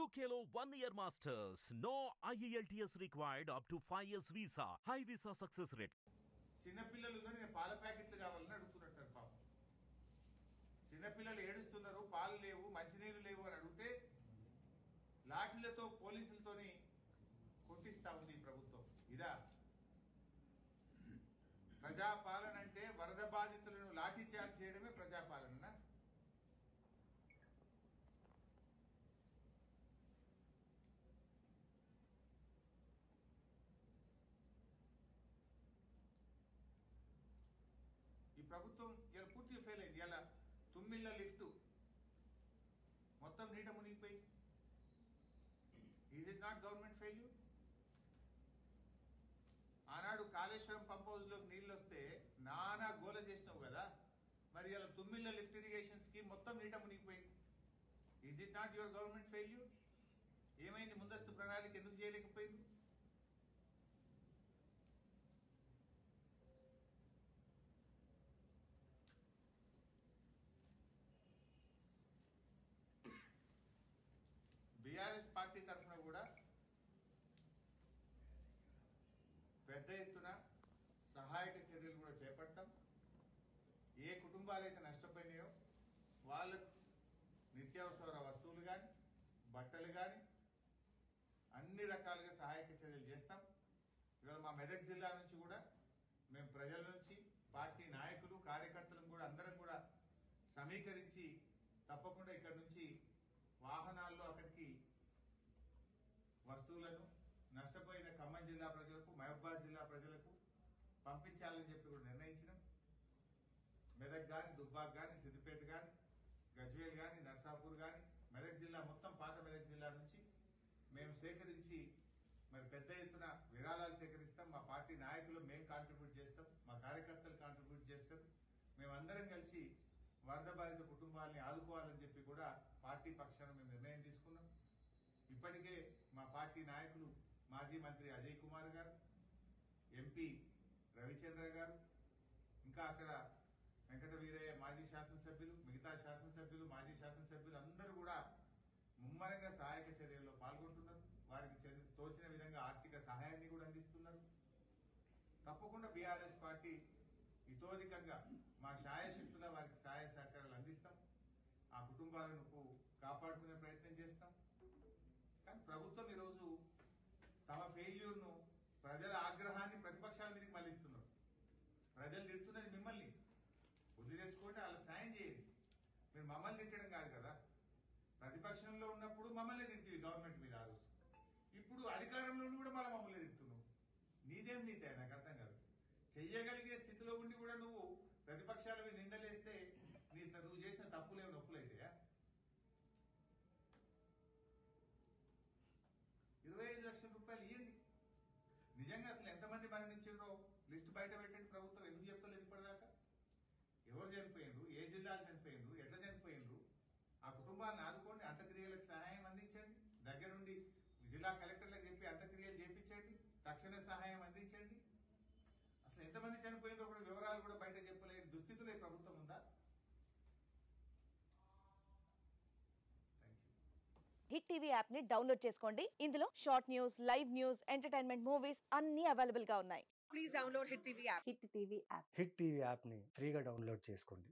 UKLO 1 year masters. No IELTS required up to 5 years visa. High visa success rate. చిన్నపిల్లలు నేను పాల ప్యాకెట్లు కావాలని అడుగుతున్నట్టు పాపం. చిన్నపిల్లలు ఏడుస్తున్నారు, పాలు లేవు, మంచినీళ్ళు లేవు అని అడిగితే లాఠీలతో పోలీసులతోని కొట్టిస్తా ఉంది ప్రభుత్వం. ఇదా ప్రజాపాలన అంటే? వరద బాధితులను లాఠీ చార్జ్ చేయడమే ప్రజాపాలన? ఈ ప్రభుత్వం ఇలా పూర్తిగా ఫెయిల్ అయింది. ఇలా తుమ్మిళ్ళ లిఫ్ట్ మొత్తం నీట మునిగిపోయి. Is it not government failure? ఆనాడు కాళేశ్వరం పంప్ హౌస్ లోకి నీళ్ళు వస్తే నానా గోల చేసినావు కదా, మరి ఇలా తుమ్మిళ్ళ లిఫ్ట్ ఇరిగేషన్ స్కీమ్ మొత్తం నీట మునిగిపోయింది. Is it not your government failure? ఏమైంది? ముందస్తు ప్రణాళిక ఎందుకు చేయలేకపోయింది? బీఆర్ఎస్ పార్టీ తరఫున కూడా పెద్ద ఎత్తున సహాయక చర్యలు కూడా చేపడతాం. ఏ కుటుంబాలు అయితే నష్టపోయినాయో వాళ్ళకు నిత్యావసర వస్తువులు కానీ, బట్టలు కానీ అన్ని రకాలుగా సహాయక చర్యలు చేస్తాం. ఇవాళ మా మెదక్ జిల్లా నుంచి కూడా మేము ప్రజల నుంచి, పార్టీ నాయకులు, కార్యకర్తలను కూడా అందరం కూడా సమీకరించి తప్పకుండా ఇక్కడ నుంచి వాహనాల్లో అక్కడికి వస్తువులను నష్టపోయిన ఖమ్మం జిల్లా ప్రజలకు, మహబూబాద్ జిల్లా ప్రజలకు పంపించాలని చెప్పి కూడా నిర్ణయించినాం. మెదక్ గాని, దుబ్బాక్ గాని, సిద్దిపేట గాని, గజ్వేల్ గాని, నర్సాపూర్ గాని, మెదక్ జిల్లా మొత్తం పాత మెదక్ జిల్లా నుంచి మేము సేకరించి మరి పెద్ద ఎత్తున విరాళాలు సేకరిస్తాం. మా పార్టీ నాయకులు మేము కాంట్రిబ్యూట్ చేస్తాం, మా కార్యకర్తలు కాంట్రిబ్యూట్ చేస్తారు. మేమందరం కలిసి వరద బాధిత కుటుంబాలని ఆదుకోవాలని చెప్పి కూడా పార్టీ పక్షాన మేము నిర్ణయం తీసుకున్నాం. ఇప్పటికే మా పార్టీ నాయకులు మాజీ మంత్రి అజయ్ కుమార్ గారు, ఎంపీ రవిచంద్ర గారు, ఇంకా అక్కడ వెంకట వీరయ్య మాజీ శాసనసభ్యులు, మిగతా శాసనసభ్యులు, మాజీ శాసనసభ్యులు అందరూ కూడా ముమ్మరంగా సహాయక చర్యల్లో పాల్గొంటున్నారు. వారికి తోచిన విధంగా ఆర్థిక సహాయాన్ని కూడా అందిస్తున్నారు. తప్పకుండా బీఆర్ఎస్ పార్టీ ఇతోధికంగా మా శాయశక్తుల వారికి సహాయ సహకారాలు అందిస్తాం. ఆ కుటుంబాలను కాపాడుకునే ప్రయత్నం చేస్తాం. కానీ ప్రభుత్వం ఈరోజు తమ ఫెయిల్యూర్ ను, ప్రజల ఆగ్రహాన్ని ప్రతిపక్షాల మీదకి మళ్లిస్తున్నారు. ప్రజలు తిడుతున్నది మిమ్మల్ని, బుద్ధి తెచ్చుకుంటే వాళ్ళకి సాయం చేయండి. మీరు మమ్మల్ని తిట్టడం కాదు కదా. ప్రతిపక్షంలో ఉన్నప్పుడు మమ్మల్ని తింటుంది గవర్నమెంట్ మీద ఆ రోజు. ఇప్పుడు అధికారంలో కూడా మమ్మల్ని తిడుతున్నావు. నీదేం నీతే? నాకు అర్థం కాదు. చెయ్యగలిగే స్థితిలో ఉండి కూడా నువ్వు ప్రతిపక్షాల మీద నిందలేస్తే నువ్వు చేసిన తప్పులేమి నొప్పులైతాయా? 25 లక్షల రూపాయలు ఇవ్వండి. నిజంగా అసలు ఎంతమంది మరణించారో లిస్టు బయట పెట్టండి. ప్రభుత్వం ఎందుకు చెప్తలేదు ఇప్పటిదాకా? ఎవరు చనిపోయినరు, ఏ జిల్లాలు చనిపోయినరు, ఎట్లా చనిపోయినరు, ఆ కుటుంబాలను ఆదుకోండి. అంత్యక్రియలకు సహాయం అందించండి. దగ్గరుండి జిల్లా కలెక్టర్లకు చెప్పి అంత్యక్రియలు చేయించండి. తక్షణ సహాయం అందించండి. అసలు ఎంతమంది చనిపోయిందో కూడా వివరాలు కూడా బయట చెప్పలేని దుస్థితిలో ఈ ప్రభుత్వం ఉందా? హిట్ టీవీ యాప్ ని డౌన్లోడ్ చేసుకోండి. ఇందులో short news, live news, entertainment movies అన్ని అవైలబుల్ గా ఉన్నాయి. Please download hit TV app. Hit TV app ని ఫ్రీగా డౌన్లోడ్ చేసుకోండి.